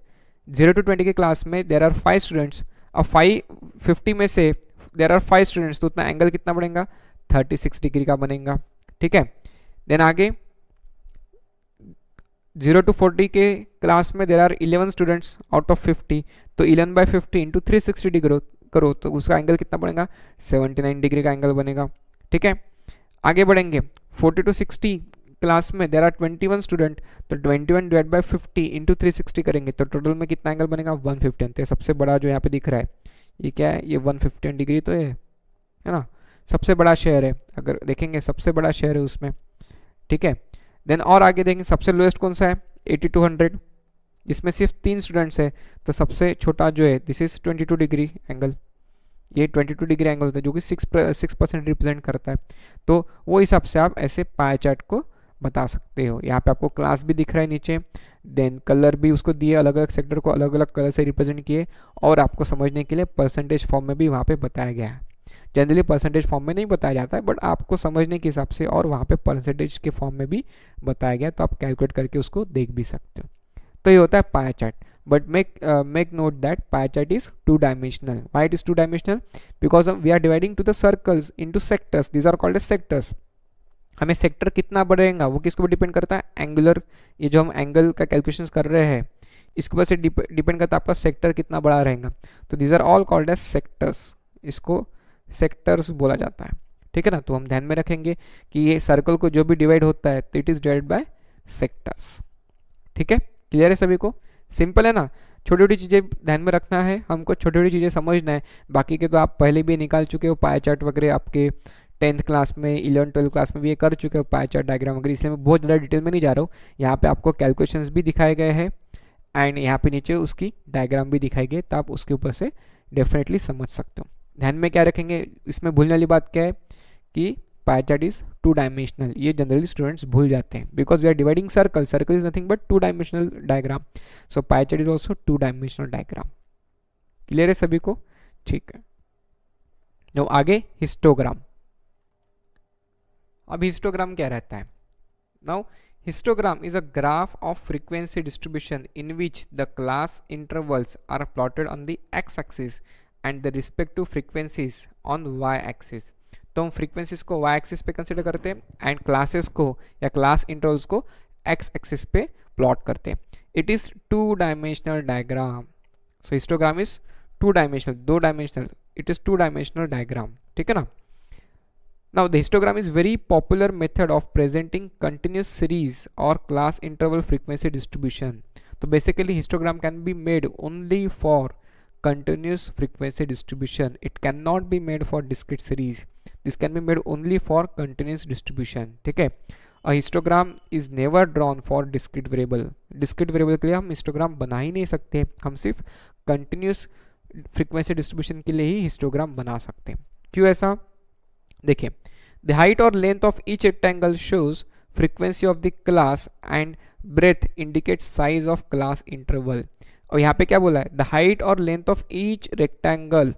0 to 20 की क्लास में देर आर 5 स्टूडेंट्स. अब 50 में से देर आर 5 स्टूडेंट्स, तो उतना एंगल कितना बनेगा, 36 डिग्री का बनेगा. ठीक है. देन आगे 0 to 40 के क्लास में there are 11 students out of 50, तो 11/50 इंटू 360 डिग्री करो तो उसका एंगल कितना बनेगा, 79 डिग्री का एंगल बनेगा. ठीक है. आगे बढ़ेंगे 40 to 60 क्लास में देर आर 21 स्टूडेंट, तो 21 डिवाइड बाई 50 इंटू 360 करेंगे तो टोटल में कितना एंगल बनेगा, 115. तो सबसे बड़ा जो यहाँ पे दिख रहा है ये क्या है, ये 115 डिग्री तो है ना. सबसे बड़ा शेयर है, अगर देखेंगे सबसे बड़ा शेयर है उसमें. ठीक है. देन और आगे देखेंगे सबसे लोएस्ट कौन सा है, 80 to 100, जिसमें सिर्फ 3 स्टूडेंट्स है, तो सबसे छोटा जो है दिस इज 22 डिग्री एंगल, ये 22 डिग्री एंगल होता है जो कि 6% रिप्रेजेंट करता है. तो वो हिसाब से आप ऐसे पाई चार्ट को बता सकते हो. यहाँ पे आपको क्लास भी दिख रहा है नीचे, देन कलर भी उसको दिए, अलग अलग सेक्टर को अलग अलग कलर से रिप्रेजेंट किए, और आपको समझने के लिए परसेंटेज फॉर्म में भी वहाँ पे बताया गया है. जनरली परसेंटेज फॉर्म में नहीं बताया जाता है, बट आपको समझने के हिसाब से और वहाँ पे परसेंटेज के फॉर्म में भी बताया गया, तो आप कैलकुलेट करके उसको देख भी सकते हो. तो ये होता है pie chart. But make note that pie chart is two dimensional. Why it is two dimensional? Because we are dividing to the circles into sectors. These are called as sectors. हमें सेक्टर कितना बढ़ेगा वो किसके ऊपर depend करता है, angular, ये जो हम एंगल का कैलकुलेशंस कर रहे हैं इसके ऊपर से डिपेंड करता है आपका सेक्टर कितना बड़ा रहेगा. तो these are all called as sectors, इसको सेक्टर्स बोला जाता है. ठीक है ना. तो हम ध्यान में रखेंगे कि ये सर्कल को जो भी डिवाइड होता है तो it is divide by sectors. ठीक है, क्लियर है सभी को, सिंपल है ना. छोटी छोटी चीज़ें ध्यान में रखना है, हमको छोटी छोटी चीज़ें समझना है, बाकी के तो आप पहले भी निकाल चुके हो. पाई चार्ट वगैरह आपके 10th क्लास में 11-12 क्लास में भी ये कर चुके हो, पाई चार्ट डायग्राम वगैरह, इसलिए मैं बहुत ज़्यादा डिटेल में नहीं जा रहा हूँ. यहाँ पे आपको कैलकुलेशंस भी दिखाए गए हैं एंड यहाँ पे नीचे उसकी डायग्राम भी दिखाई गई, तो आप उसके ऊपर से डेफिनेटली समझ सकते हो. ध्यान में क्या रखेंगे, इसमें भूलने वाली बात क्या है कि pie chart is two dimensional. ये जनरली स्टूडेंट्स भूल जाते हैं, because we are dividing circle, circle is nothing but two dimensional diagram. So pie chart is also two dimensional diagram. Clear है सभी को, ठीक है. जो आगे हिस्टोग्राम. अब हिस्टोग्राम क्या रहता है. Now histogram is a graph of frequency distribution in which the class intervals are plotted on the x-axis and the respective frequencies on y-axis. तो हम फ्रीक्वेंसीज को वाई एक्सिस पे कंसिडर करते हैं एंड क्लासेस को या क्लास इंटरवल्स को X axis पे प्लॉट करते हैं. It is two dimensional diagram. So histogram is two dimensional, दो dimensional, it is two dimensional diagram. ठीक है ना. Now the histogram is very popular method of presenting continuous series or class interval frequency distribution. So basically histogram can be made only for continuous frequency distribution. It cannot be made for discrete series. This can be made only for continuous distribution. ठीक है, a histogram is never drawn for discrete variable. discrete variable के लिए हम histogram बना ही नहीं सकते, हम सिर्फ continuous frequency distribution के लिए ही histogram बना सकते हैं. क्यों ऐसा? देखिए, the height or length of each rectangle shows frequency of the class and breadth indicates size of class interval. और यहाँ पे क्या बोला है? The height or length of each rectangle,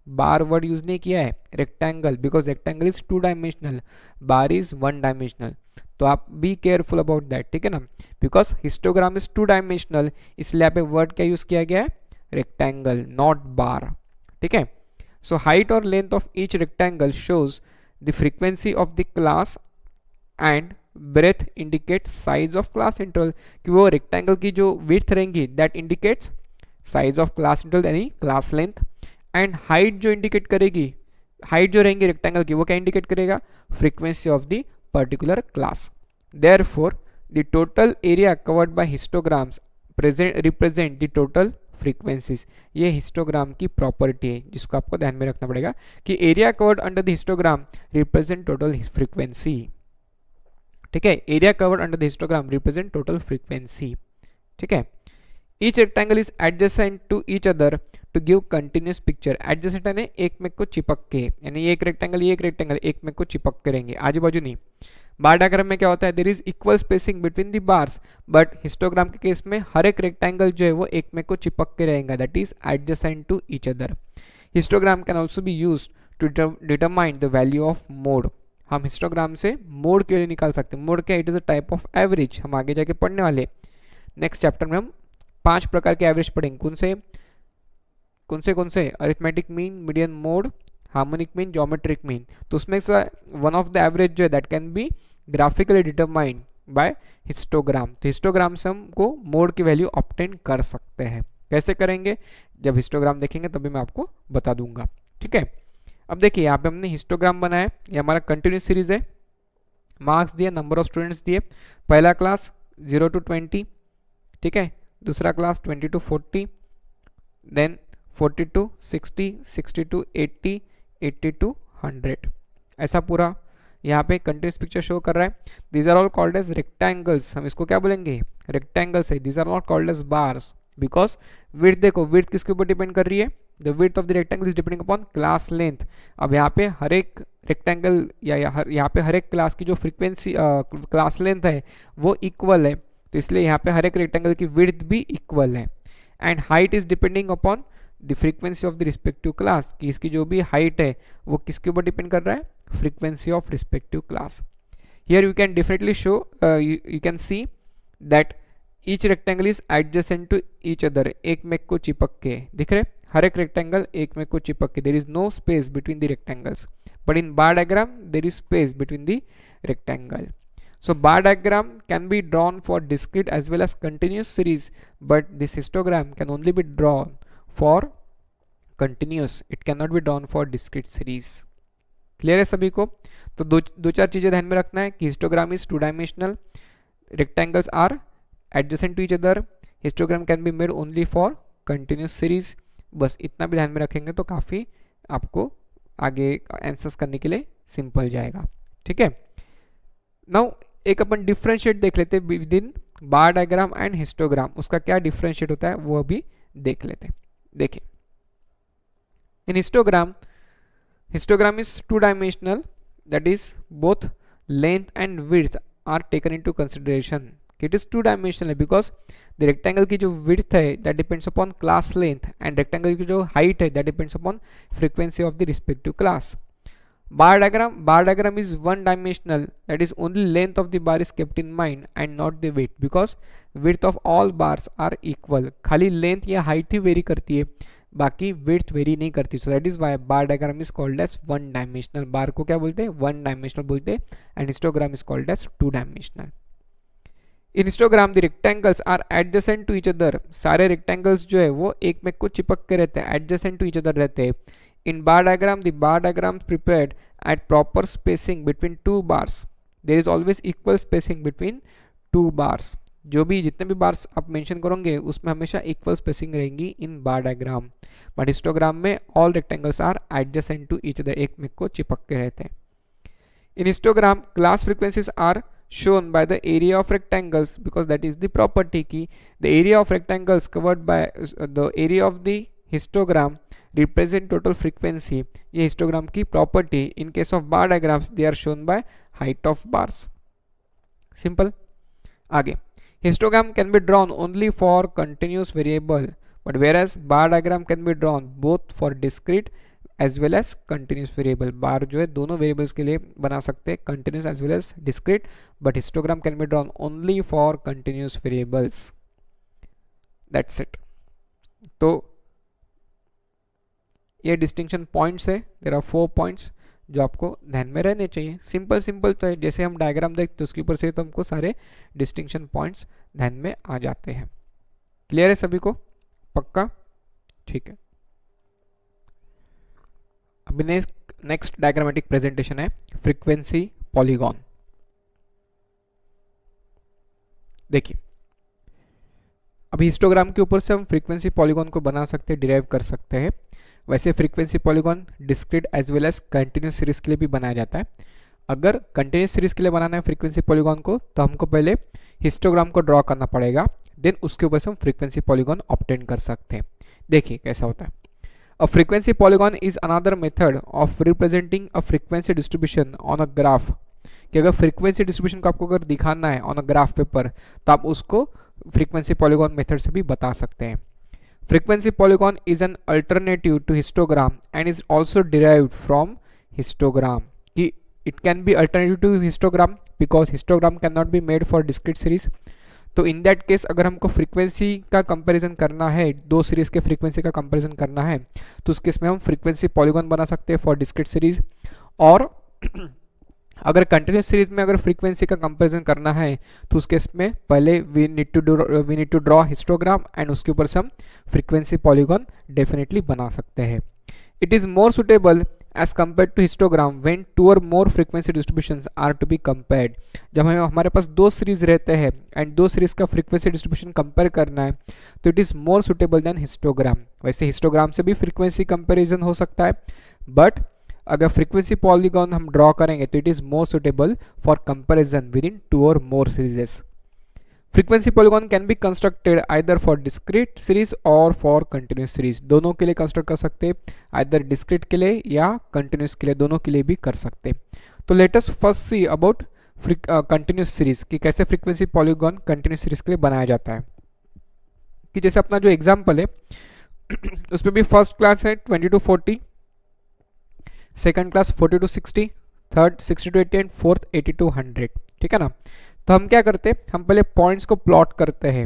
bar word use नहीं किया है, rectangle, because rectangle is 2 dimensional, bar is 1 dimensional. तो आप बी केयरफुल अबाउट दैट, ठीक है ना, बिकॉज हिस्टोग्राम इज 2 डायमेंशनल, इसलिए यहाँ पे वर्ड क्या यूज किया गया है? Rectangle, not bar. ठीक है, सो हाइट और length of each rectangle shows the frequency of the class and breadth indicate size of class interval. कि वो रेक्टेंगल की जो विड्थ रहेंगी that indicates size of class interval यानी क्लास लेंथ, एंड हाइट जो indicate करेगी, height जो रहेंगी रेक्टेंगल की वो क्या इंडिकेट करेगा? Frequency of the particular class. Therefore the total area covered bye histograms represent the total frequencies. ये हिस्टोग्राम की प्रॉपर्टी है जिसको आपको ध्यान में रखना पड़ेगा कि area covered under the histogram represent total frequency. ठीक है, area covered under the histogram represent total frequency. ठीक है, each rectangle is adjacent to each other to give continuous picture. Adjacent यानी एक में को चिपक के, यानी एक रेक्टेंगल एक में को चिपक के रहेंगे, आजू बाजू नहीं. बार डायग्राम में क्या होता है? There is equal spacing between the bars, but histogram के केस में हर एक रेक्टेंगल जो है वो एक में को चिपक के रहेगा, that is adjacent to each other. Histogram can also be use to determine the value of mode. हम हिस्टोग्राम से मोड के लिए निकाल सकते हैं. मोड क्या? It is a type of average. हम आगे जाके पढ़ने वाले नेक्स्ट चैप्टर में हम 5 प्रकार के एवरेज पढ़ेंगे. कौन से? Arithmetic mean, median mode, harmonic mean, geometric mean. तो उसमें से वन ऑफ द एवरेज जो है that can be graphically determined by histogram. तो हिस्टोग्राम से हमको मोड की वैल्यू ऑब्टेन कर सकते हैं. कैसे करेंगे? जब हिस्टोग्राम देखेंगे तभी मैं आपको बता दूंगा. ठीक है, अब देखिए यहाँ पे हमने हिस्टोग्राम बनाया, ये हमारा कंटिन्यूस सीरीज है. मार्क्स दिए, नंबर ऑफ स्टूडेंट्स दिए. पहला क्लास 0 to 20, ठीक है, दूसरा class 20 to 40, then 40 to 60, 60 to 80, 80 to 100. ऐसा पूरा यहाँ पे कंटिन्यूस पिक्चर शो कर रहा है. These are all called as rectangles. हम इसको क्या बोलेंगे? रेक्टेंगल्स है. These are not called as bars because width, देखो विड्थ किसके ऊपर डिपेंड कर रही है? The width of the rectangle is depending upon class length. अब यहाँ पे हर एक रेक्टेंगल या यहाँ पे हर एक क्लास की जो फ्रीक्वेंसी क्लास लेंथ है वो इक्वल है, तो इसलिए यहाँ पे हर एक रेक्टेंगल की विड्थ भी इक्वल है. And height is depending upon the frequency of the respective class, कि इसकी जो भी हाइट है वो किसके ऊपर डिपेंड कर रहा है? Frequency of respective class. Here you can definitely show, you can see that each rectangle is adjacent to each other. एक में को चिपक के दिख रहे, हर एक रेक्टेंगल एक में को चिपक के. There is no space between the rectangles, but in bar diagram there is space between the rectangle. So bar diagram can be drawn for discrete as well as continuous series, but this histogram can only be drawn for continuous. It cannot be drawn for discrete series. Clear है सभी को? तो दो चार चीजें ध्यान में रखना है कि histogram is 2 dimensional, rectangles are adjacent to each other, histogram can be made only for continuous series. बस इतना भी ध्यान में रखेंगे तो काफ़ी आपको आगे आंसर्स करने के लिए सिंपल जाएगा. ठीक है, नाउ एक अपन डिफरेंशिएट देख लेते हैं with in bar diagram and histogram. उसका क्या डिफरेंशिएट होता है वो अभी देख लेते हैं. देखिए, इन histogram is 2 dimensional, that is both length and width are taken into consideration. It is 2 dimensional है because the rectangle की जो width है that depends upon class length and rectangle की जो height है that depends upon frequency of the respective class. Bar diagram is 1 dimensional, that is only length of the bar is kept in mind and not the width, because width of all bars are equal. खाली length या height ही vary करती है, बाकी width vary नहीं करती. So that is why bar diagram is called as 1 dimensional. bar को क्या बोलते हैं? 1 dimensional बोलते हैं. and histogram is called as 2 dimensional. In histogram the rectangles are adjacent to each other. सारे rectangles जो है वो एक में को चिपक के रहते हैं, adjacent to each other रहते हैं. In bar diagram, the bar diagram prepared at proper spacing between two bars. There is always equal spacing between two bars. जो भी जितने भी बार्स आप मेंशन करोगे उसमें हमेशा इक्वल स्पेसिंग रहेंगी in bar diagram, but histogram में all rectangles are adjacent to each other, एक में को चिपक के रहते हैं. In histogram class frequencies are shown by the area of rectangles because that is the property key. The area of rectangles covered by the area of the histogram represent total frequency. ये histogram की property. In case of bar diagrams they are shown by height of bars. Simple. आगे histogram can be drawn only for continuous variable, but whereas bar diagram can be drawn both for discrete as well as continuous variable. Bar जो है दोनों variables के लिए बना सकते हैं, continuous as well as discrete, but histogram can be drawn only for continuous variables. That's it. तो ये डिस्टिंक्शन पॉइंट्स है. देयर आर 4 पॉइंट्स जो आपको ध्यान में रहने चाहिए. सिंपल सिंपल तो है, जैसे हम डायग्राम देखते हैं उसके ऊपर से तो हमको सारे डिस्टिंक्शन पॉइंट्स ध्यान में आ जाते हैं. क्लियर है सभी को? पक्का? ठीक है. अभी नेक्स्ट डायग्रामेटिक प्रेजेंटेशन है फ्रीक्वेंसी पॉलीगॉन. देखिए अभी हिस्टोग्राम के ऊपर से हम फ्रीक्वेंसी पॉलीगॉन को बना सकते हैं, डिराइव कर सकते हैं. वैसे frequency polygon discrete as well as continuous series के लिए भी बनाया जाता है. अगर कंटिन्यूस सीरीज के लिए बनाना है फ्रीक्वेंसी पॉलीगॉन को तो हमको पहले हिस्टोग्राम को ड्रॉ करना पड़ेगा, देन उसके ऊपर से हम फ्रीक्वेंसी पॉलीगॉन ऑब्टेन कर सकते हैं. देखिए कैसा होता है. A frequency polygon is another method of representing a frequency distribution on a graph. कि अगर frequency distribution को आपको अगर दिखाना है on a graph paper तो आप उसको frequency polygon method से भी बता सकते हैं. Frequency polygon is an alternative to histogram and is also derived from histogram. कि it can be alternative to histogram because histogram cannot be made for discrete series. तो इन दैट केस अगर हमको frequency का comparison करना है, दो series के frequency का कंपैरिजन करना है तो उस केस में हम फ्रीक्वेंसी पॉलीगॉन बना सकते हैं फॉर डिस्क्रीट सीरीज. और अगर कंटिन्यूस सीरीज में अगर फ्रीक्वेंसी का कंपैरिजन करना है तो उस केस में पहले we need to draw histogram and उसके ऊपर से हम फ्रीक्वेंसी पॉलीगॉन डेफिनेटली बना सकते हैं. It is more suitable as compared to histogram when two or more frequency distributions are to be compared. जब हमारे पास दो सीरीज रहते हैं एंड दो सीरीज का फ्रीक्वेंसी डिस्ट्रीब्यूशन कंपेयर करना है तो it is more suitable than histogram. वैसे हिस्टोग्राम से भी फ्रीक्वेंसी कंपेरिजन हो सकता है, बट अगर फ्रीक्वेंसी पॉलीगॉन हम ड्रॉ करेंगे तो it is more suitable for comparison within two और more series. Frequency polygon can be constructed either for discrete series और फॉर कंटिन्यूस सीरीज. दोनों के लिए कंस्ट्रक्ट कर सकते हैं, आइदर डिस्क्रीट के लिए या कंटिन्यूस के लिए, दोनों के लिए भी कर सकते हैं. तो let us first see about continuous series कि कैसे फ्रीक्वेंसी पॉलीगॉन कंटिन्यूस सीरीज के लिए बनाया जाता है. कि जैसे अपना जो एग्जाम्पल है उसमें भी फर्स्ट क्लास है 20 to 40, second class 40 to 60, third 60 to 80 and fourth 80 to 100. ठीक है ना. तो हम क्या करते हैं, हम पहले पॉइंट्स को प्लॉट करते हैं.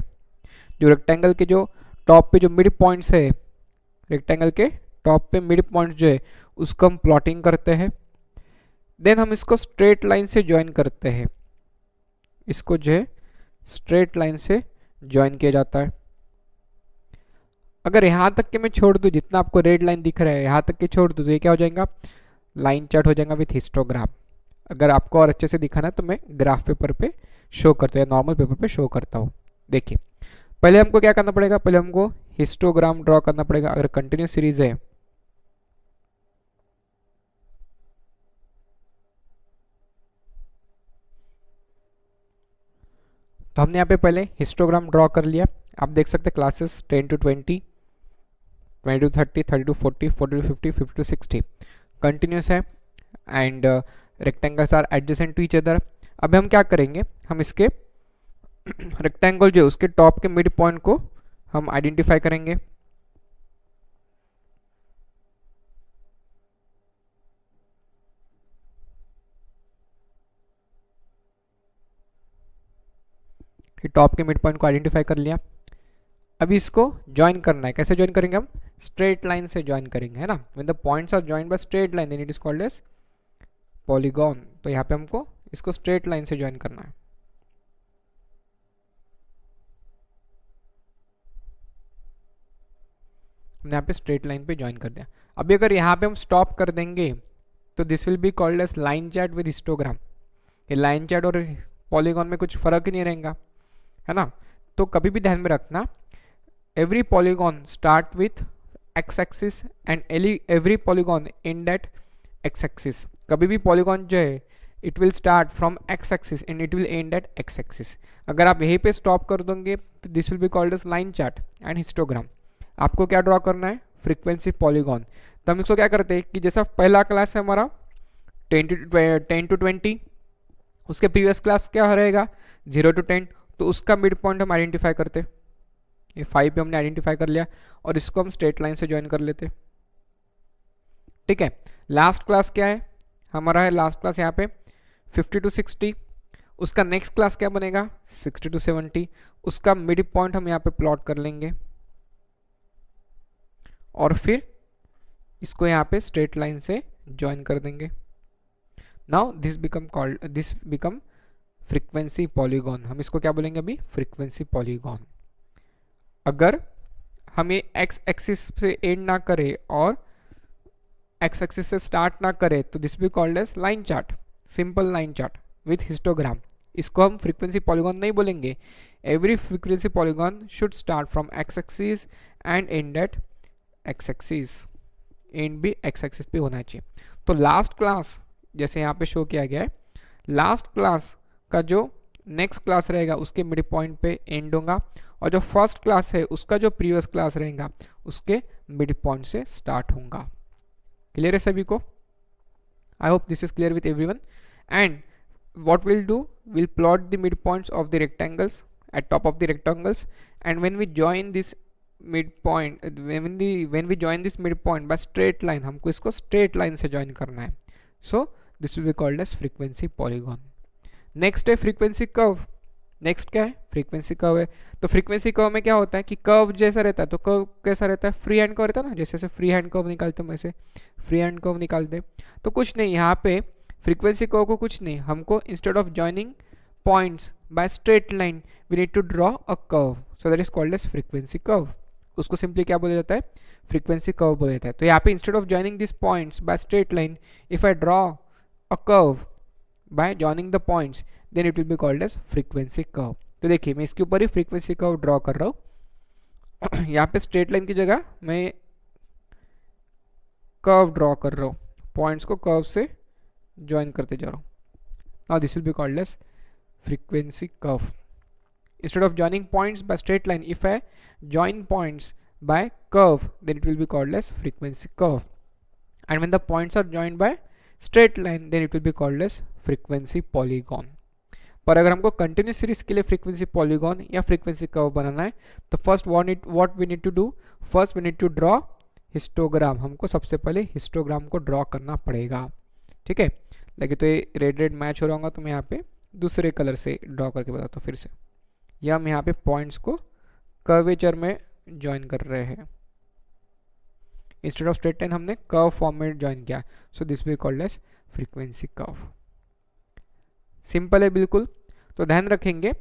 जो रेक्टेंगल के जो टॉप पे जो मिड पॉइंट्स है, रेक्टेंगल के टॉप पे मिड पॉइंट जो है उसको हम प्लॉटिंग करते हैं. देन हम इसको स्ट्रेट लाइन से ज्वाइन करते हैं. इसको जो है स्ट्रेट लाइन से ज्वाइन किया जाता है. अगर यहाँ तक के मैं छोड़ दूँ, जितना आपको रेड लाइन दिख रहा है यहाँ तक के छोड़ दूँ तो ये क्या हो जाएगा, लाइन चार्ट हो जाएगा विथ हिस्टोग्राम. अगर आपको और अच्छे से दिखाना है तो मैं ग्राफ पेपर पे शो करता हूँ, नॉर्मल पेपर पे शो करता हूँ. देखिए पहले हमको क्या करना पड़ेगा, पहले हमको हिस्टोग्राम ड्रॉ करना पड़ेगा. अगर कंटिन्यूस सीरीज है तो हमने यहाँ पे पहले हिस्टोग्राम ड्रॉ कर लिया. आप देख सकते हैं classes 10 to 20, 20 to 30, 30 to 40, 40 to 50, 50 to 60 continuous है and rectangles are adjacent to each other. अब हम क्या करेंगे, हम इसके रेक्टेंगल जो है उसके टॉप के मिड पॉइंट को हम आइडेंटिफाई करेंगे. टॉप के मिड पॉइंट को आइडेंटिफाई कर लिया. अभी इसको ज्वाइन करना है. कैसे ज्वाइन करेंगे हम, स्ट्रेट लाइन से ज्वाइन करेंगे, है ना. When the points are joined by straight line then it is called as polygon. तो यहाँ पे हमको इसको स्ट्रेट लाइन से ज्वाइन करना है. हमने यहाँ पे स्ट्रेट लाइन पे ज्वाइन कर दिया. अभी अगर यहाँ पे हम स्टॉप कर देंगे तो this will be called as line chart with histogram. ये लाइन चार्ट और पॉलीगॉन में कुछ फर्क ही नहीं रहेगा, है ना। तो कभी भी ध्यान में रखना, every polygon start with x-axis and every polygon end at x-axis। कभी भी polygon जो है it will start from x-axis and it will end at x-axis। अगर आप यहीं पे stop कर दोगे तो this will be called as line chart and histogram। आपको क्या ड्रॉ करना है, frequency polygon। तो हम इसको क्या करते हैं कि जैसा पहला क्लास है हमारा 10 to 20, उसके प्रीवियस क्लास क्या रहेगा 0 to 10, तो उसका मिड पॉइंट हम आइडेंटिफाई करते। ये 5 पे हमने आइडेंटिफाई कर लिया और इसको हम स्ट्रेट लाइन से ज्वाइन कर लेते। ठीक है, लास्ट क्लास क्या है हमारा, है लास्ट क्लास यहाँ पे 50 to 60, उसका नेक्स्ट क्लास क्या बनेगा 60 to 70, उसका मिड पॉइंट हम यहाँ पे प्लॉट कर लेंगे और फिर इसको यहाँ पे स्ट्रेट लाइन से ज्वाइन कर देंगे। Now this become frequency polygon. हम इसको क्या बोलेंगे अभी, फ्रीक्वेंसी पॉलीगॉन। अगर हम ये एक्स एक्सिस से एंड ना करे और एक्स एक्सिस से स्टार्ट ना करे तो this be called as line chart, simple line chart with histogram. इसको हम फ्रीक्वेंसी पॉलीगॉन नहीं बोलेंगे। Every frequency polygon should start from X axis and end at X axis, and भी एक्स एक्सिस पे होना चाहिए। तो लास्ट क्लास जैसे यहाँ पे शो किया गया है, लास्ट क्लास का जो नेक्स्ट क्लास रहेगा उसके मिड पॉइंट पे एंड होगा और जो फर्स्ट क्लास है उसका जो प्रीवियस क्लास रहेगा उसके मिड पॉइंट से स्टार्ट होगा। क्लियर है सभी को? I hope this is clear with everyone. And what we'll do, we'll plot the midpoints of the rectangles at top of the rectangles, and when we join this midpoint, when we join this midpoint by straight line, हमको इसको straight line से join करना है। So this will be called as frequency polygon। Next है frequency curve. Next क्या है, frequency curve है। तो फ्रीक्वेंसी कर्व में क्या होता है कि कर्व जैसा रहता है, तो कर्व कैसा रहता है, फ्री हैंड कर्व रहता है ना, जैसे फ्री हैंड कर्व निकालते हैं वैसे फ्री हैंड कर्व निकालते हैं। तो कुछ नहीं, यहाँ पे फ्रीक्वेंसी कर्व को कुछ नहीं, हमको instead of joining points by straight line we need to draw a curve, so that is called as frequency curve. उसको सिंपली क्या बोला जाता है, फ्रीक्वेंसी कर्व बोला जाता है। तो यहाँ पे instead of joining this points by straight line, if I draw a curve by joining the points, then it will be called as frequency curve। तो देखिए मैं इसके ऊपर ही फ्रीक्वेंसी कर्व ड्रॉ कर रहा हूँ। यहाँ पे स्ट्रेट लाइन की जगह मैं कर्व ड्रॉ कर रहा हूँ, पॉइंट्स को कर्व से ज्वाइन करते जा रहा हूँ। Now this will be called as frequency curve। Instead of joining points by straight line, if I join points by curve, then it will be called as frequency curve। And when the points are joined by straight line, then it will be called as frequency polygon। पर अगर हमको continuous series के लिए frequency polygon या frequency curve बनाना है तो first what we need to do, first we need to draw histogram. हमको सबसे पहले हिस्टोग्राम को ड्रॉ करना पड़ेगा। ठीक है, लेकिन तो ये रेड रेड मैच हो रहा होगा तो मैं यहाँ पे दूसरे कलर से ड्रॉ करके बताता हूँ फिर से। या हम यहाँ पे पॉइंट्स को कर्वेचर में ज्वाइन कर रहे हैं, इंस्टेड ऑफ स्ट्रेट लाइन हमने कर्व फॉर्म में ज्वाइन किया, so this will be called as frequency curve. Simple है बिल्कुल। तो ध्यान रखेंगे,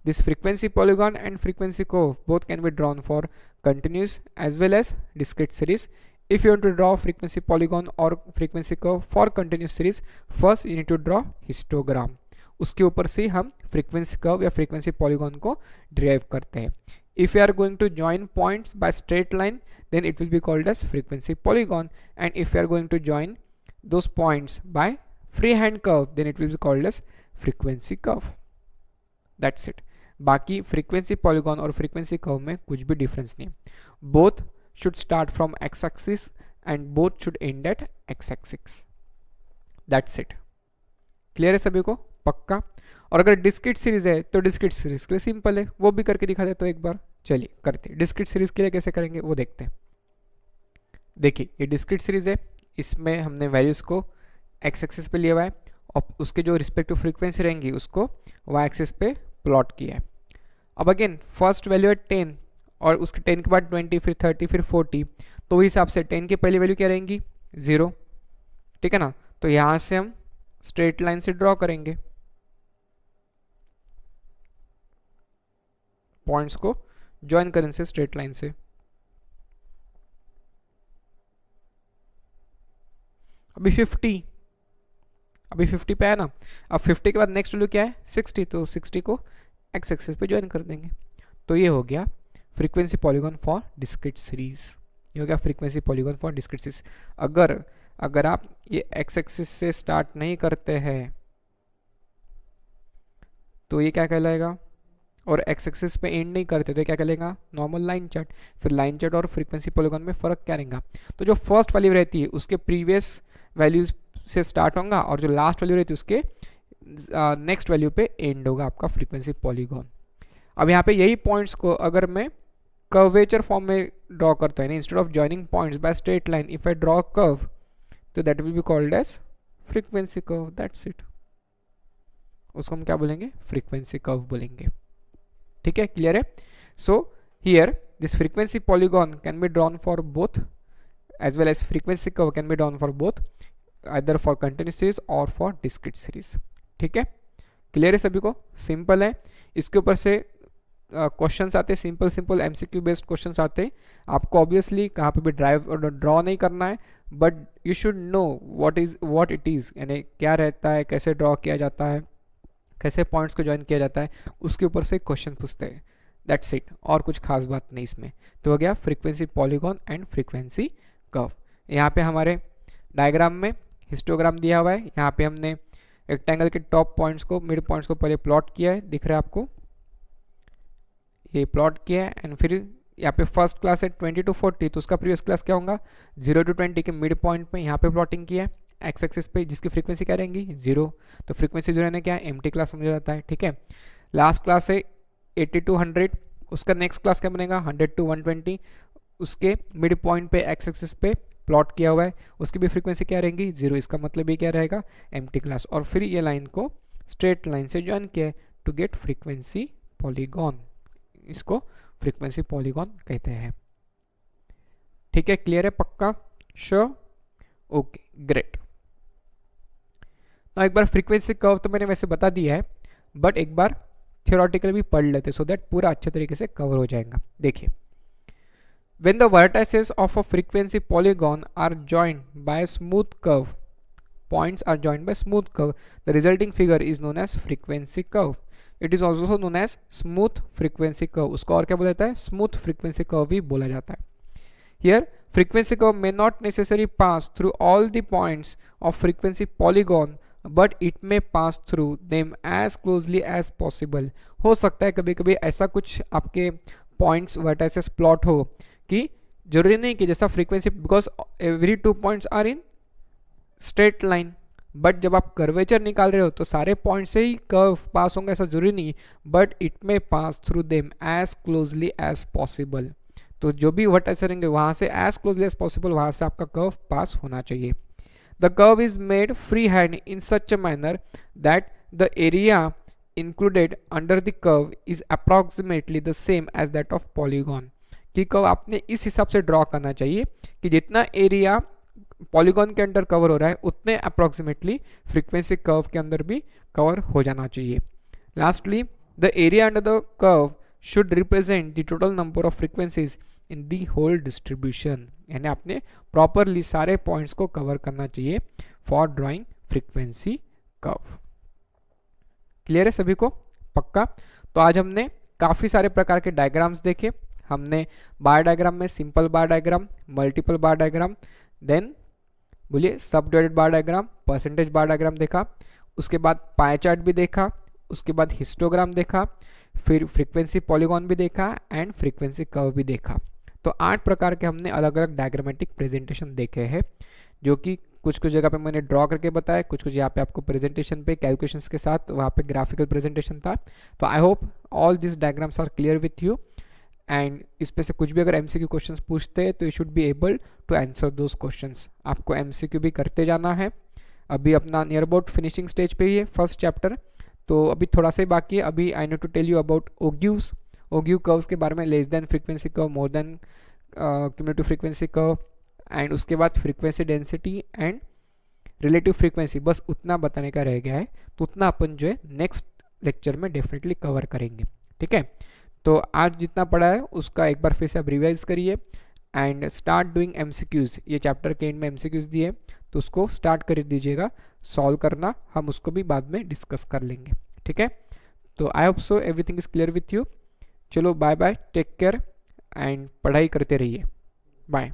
this frequency polygon and frequency curve both can be drawn for continuous as well as discrete series. If you want to draw frequency polygon और frequency curve for continuous series, first you need to draw histogram. उसके ऊपर से हम frequency curve या frequency polygon को derive करते हैं। If you are going to join points by straight line, then it will be called as frequency polygon, and if you are going to join those points by freehand curve, then it will be called as frequency curve। That's it। बाकी frequency polygon और frequency curve में कुछ भी difference नहीं। Both should start from x-axis and both should end at x-axis। That's it। Clear है सभी को? पक्का? और अगर डिस्क्रीट सीरीज है तो डिस्क्रीट सीरीज के लिए सिंपल है, वो भी करके दिखा दे तो एक बार। चलिए करते हैं। डिस्क्रीट सीरीज के लिए कैसे करेंगे वो देखते हैं। देखिए ये डिस्क्रीट सीरीज है, इसमें हमने वैल्यूज को एक्स एक्सिस पे लिया हुआ है और उसके जो रिस्पेक्टिव फ्रीक्वेंसी रहेंगी उसको वाई एक्सिस पे प्लॉट किया है। अब अगेन फर्स्ट वैल्यू है 10 और उसके 10 के बाद 20, फिर 30, फिर 40, तो वही हिसाब से 10 की पहली वैल्यू क्या रहेंगी 0। ठीक है ना, तो यहाँ से हम स्ट्रेट लाइन से ड्रॉ करेंगे, पॉइंट्स को ज्वाइन करें से स्ट्रेट लाइन से। अभी 50 अभी 50 पे है ना, अब 50 के बाद नेक्स्ट वैल्यू क्या है 60, तो 60 को एक्स एक्सिस पे ज्वाइन कर देंगे। तो ये हो गया frequency polygon for discrete series, ये हो गया frequency polygon for discrete series. अगर अगर आप ये एक्स एक्सिस से स्टार्ट नहीं करते हैं तो ये क्या कहलाएगा, और एक्स एक्सिस पे एंड नहीं करते तो क्या कहलाएगा नॉर्मल लाइन चार्ट। फिर लाइन चार्ट और फ्रीक्वेंसी पॉलीगॉन में फ़र्क क्या रहेगा, तो जो फर्स्ट वैल्यू रहती है उसके प्रीवियस वैल्यूज से स्टार्ट होगा और जो लास्ट वैल्यू रहती है उसके नेक्स्ट वैल्यू पे एंड होगा आपका फ्रीक्वेंसी पॉलीगॉन। अब यहाँ पे यही पॉइंट्स को अगर मैं कर्वेचर फॉर्म में ड्रॉ करता है, instead of joining points by straight line if I draw curve, तो that will be called as frequency curve, that's it. उसको हम क्या बोलेंगे फ्रीक्वेंसी कर्व बोलेंगे। ठीक है, क्लियर है। So here this frequency polygon can be drawn for both as well as frequency curve can be drawn for both, either for continuous series और for discrete series. ठीक है, क्लियर है सभी को, सिंपल है। इसके ऊपर से क्वेश्चंस आते हैं, simple simple MCQ based questions आते हैं। आपको ऑब्वियसली कहाँ पे भी ड्रॉ नहीं करना है, but you should know what it is, यानी क्या रहता है, कैसे ड्रॉ किया जाता है, कैसे पॉइंट्स को ज्वाइन किया जाता है, उसके ऊपर से क्वेश्चन पूछते हैं, दैट्स इट, और कुछ खास बात नहीं इसमें। तो हो गया frequency polygon and frequency curve. यहाँ पे हमारे डायग्राम में हिस्टोग्राम दिया हुआ है, यहाँ पे हमने रेक्टेंगल के टॉप पॉइंट्स को, मिड पॉइंट्स को पहले प्लॉट किया है, दिख रहा है आपको, ये प्लॉट किया है। एंड फिर यहाँ पे फर्स्ट क्लास है 20 to 40, तो उसका प्रीवियस क्लास क्या होगा 0 to 20 के मिड पॉइंट पे यहाँ पे प्लॉटिंग किया है एक्स एक्सिस पे, जिसकी फ्रीक्वेंसी क्या रहेंगी 0, तो फ्रीक्वेंसी 0 ने क्या है एम्प्टी क्लास समझा जाता है। ठीक है, लास्ट क्लास है 80 to 100, उसका नेक्स्ट क्लास क्या बनेगा 100 to 120, उसके मिड पॉइंट पे एक्स एक्सिस पे प्लॉट किया हुआ है, उसकी भी फ्रीक्वेंसी क्या रहेंगी 0, इसका मतलब ये क्या रहेगा एम्प्टी क्लास। और फिर ये लाइन को स्ट्रेट लाइन से ज्वाइन किया है टू गेट फ्रीक्वेंसी पॉलीगॉन, इसको फ्रीक्वेंसी पॉलीगॉन कहते हैं। ठीक है, क्लियर है, पक्का, श्योर, ओके, ग्रेट। ना एक बार फ्रीक्वेंसी कर्व तो मैंने वैसे बता दिया है, बट एक बार थियोरेटिकल भी पढ़ लेते सो दैट पूरा अच्छे तरीके से कवर हो जाएगा। देखिए, when the vertices of a frequency polygon are joined by a smooth curve, points are joined by smooth curve, the resulting figure is known as frequency curve. It is also known as smooth frequency curve, उसको और क्या बोला जाता है smooth frequency curve भी बोला जाता है। Here frequency curve may not necessarily pass through all the points of frequency polygon, but it may pass through them as closely as possible. हो सकता है कभी कभी ऐसा कुछ आपके पॉइंट्स वर्टाइसेस प्लॉट हो कि जरूरी नहीं कि जैसा frequency, because every 2 points are in straight line, but जब आप कर्वेचर निकाल रहे हो तो सारे पॉइंट से ही कर्व पास होंगे ऐसा जरूरी नहीं, but it may pass through them as closely as possible. तो जो भी वर्टाइसेस रहेंगे वहां से एज क्लोजली एज पॉसिबल वहां से आपका कर्व पास होना चाहिए। The curve is made free hand in such a manner that the area included under the curve is approximately the same as that of polygon, कि curve आपने इस हिसाब से ड्रॉ करना चाहिए कि जितना एरिया पॉलीगॉन के अंदर कवर हो रहा है उतने अप्रोक्सीमेटली फ्रीक्वेंसी कर्व के अंदर भी कवर हो जाना चाहिए। Lastly, the area under the curve should represent the total number of frequencies in the whole distribution, यानी आपने प्रॉपरली सारे पॉइंट्स को कवर करना चाहिए for drawing frequency curve. Clear है सभी को, पक्का। तो आज हमने काफ़ी सारे प्रकार के डायग्राम्स देखे। हमने बार डायग्राम में simple bar diagram, multiple bar diagram, then बोलिए सब divided bar diagram, percentage bar diagram देखा, उसके बाद पाई चार्ट भी देखा, उसके बाद हिस्टोग्राम देखा, फिर फ्रीक्वेंसी पॉलीगॉन भी देखा एंड फ्रीक्वेंसी कर्व भी देखा। तो 8 प्रकार के हमने अलग अलग डायग्रामेटिक प्रेजेंटेशन देखे हैं, जो कि कुछ कुछ जगह पे मैंने ड्रॉ करके बताया, कुछ कुछ यहाँ पे आपको प्रेजेंटेशन पे कैलकुलेशंस के साथ वहाँ पे ग्राफिकल प्रेजेंटेशन था। तो I hope all this diagrams are clear with you, and इस पे से कुछ भी अगर एमसीक्यू क्वेश्चंस पूछते हैं तो you should be able to answer those questions. आपको एमसीक्यू भी करते जाना है। अभी अपना नियर अबाउट फिनिशिंग स्टेज पे ही है फर्स्ट चैप्टर, तो अभी थोड़ा सा ही बाकी है। अभी I need to tell you about ogives, ogive curves के बारे में, less than frequency curve, more than cumulative frequency curve, and उसके बाद frequency density and relative frequency, बस उतना बताने का रह गया है। तो उतना अपन जो है नेक्स्ट लेक्चर में डेफिनेटली कवर करेंगे। ठीक है, तो आज जितना पढ़ा है उसका एक बार फिर से आप रिवाइज करिए एंड स्टार्ट डूइंग एमसीक्यूज। ये चैप्टर के एंड में एमसीक्यूज दिए, तो उसको स्टार्ट कर दीजिएगा सॉल्व करना, हम उसको भी बाद में डिस्कस कर लेंगे, ठीक है। तो I hope so everything is clear with you. चलो bye bye, take care and पढ़ाई करते रहिए, बाय।